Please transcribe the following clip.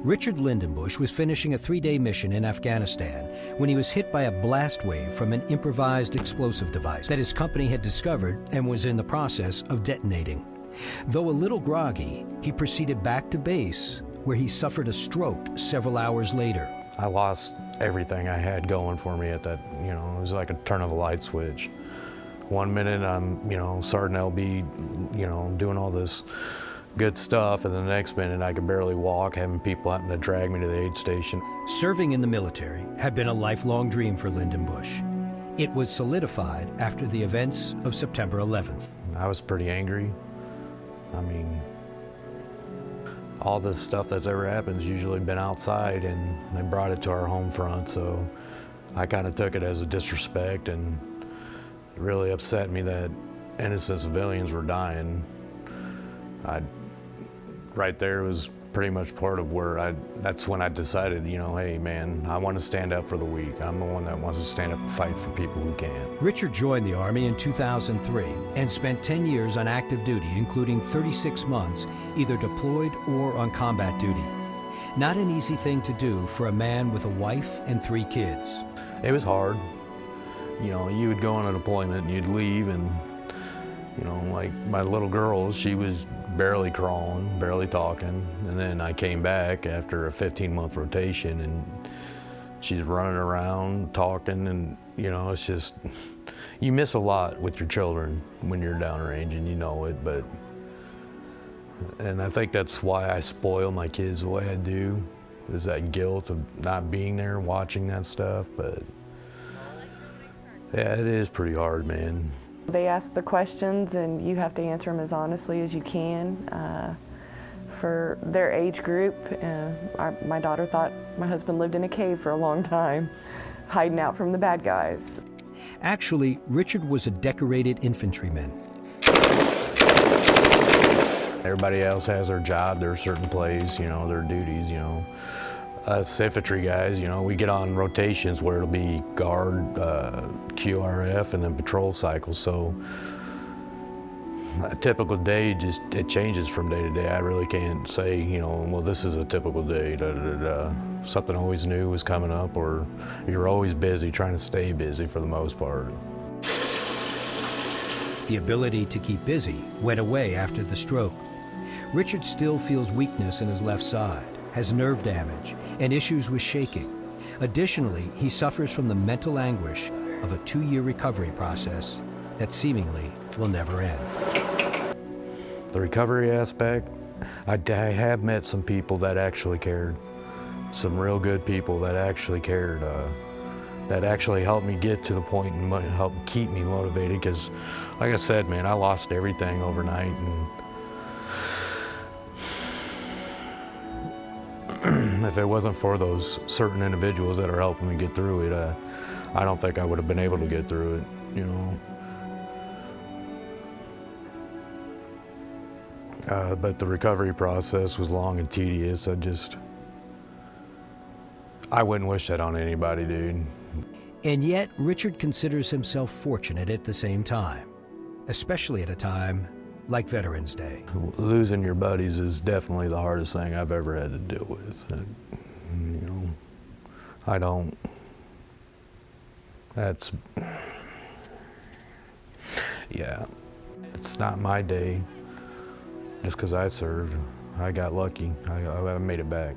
Richard Lindenbusch was finishing a 3-day mission in Afghanistan when he was hit by a blast wave from an improvised explosive device that his company had discovered and was in the process of detonating. Though a little groggy, he proceeded back to base, where he suffered a stroke several hours later. I lost everything I had going for me at that, it was like a turn of a light switch. One minute I'm, Sergeant LB, doing all this good stuff, and the next minute I could barely walk, having people having to drag me to the aid station. Serving in the military had been a lifelong dream for Lindenbusch. It was solidified after the events of September 11th. I was pretty angry. I mean, all this stuff that's ever happened's usually been outside, and they brought it to our home front, so I kind of took it as a disrespect, and it really upset me that innocent civilians were dying. Right there was pretty much part of where that's when I decided, hey man, I want to stand up for the weak. I'm the one that wants to stand up and fight for people who can't. Richard joined the Army in 2003 and spent 10 years on active duty, including 36 months either deployed or on combat duty. Not an easy thing to do for a man with a wife and 3 kids. It was hard. You would go on a deployment and you'd leave, and like my little girl, she was barely crawling, barely talking, and then I came back after a 15-month rotation, and she's running around, talking, and it's just, you miss a lot with your children when you're downrange, and you know it, and I think that's why I spoil my kids the way I do, is that guilt of not being there, watching that stuff, but yeah, it is pretty hard, man. They ask the questions and you have to answer them as honestly as you can. For their age group, my daughter thought my husband lived in a cave for a long time, hiding out from the bad guys. Actually, Richard was a decorated infantryman. Everybody else has their job, their certain place, their duties, Us infantry guys, we get on rotations where it'll be guard, QRF, and then patrol cycles. So a typical day, it changes from day to day. I really can't say, well, this is a typical day, Something always new is coming up, or you're always busy, trying to stay busy for the most part. The ability to keep busy went away after the stroke. Richard still feels weakness in his left side, has nerve damage, and issues with shaking. Additionally, he suffers from the mental anguish of a 2-year recovery process that seemingly will never end. The recovery aspect, I have met some people that actually cared. Some real good people that actually cared, that actually helped me get to the point and helped keep me motivated, because like I said, man, I lost everything overnight, and if it wasn't for those certain individuals that are helping me get through it, I don't think I would have been able to get through it, But the recovery process was long and tedious. I wouldn't wish that on anybody, dude. And yet, Richard considers himself fortunate at the same time, especially at a time like Veterans Day. Losing your buddies is definitely the hardest thing I've ever had to deal with. Yeah, it's not my day just because I served. I got lucky. I made it back.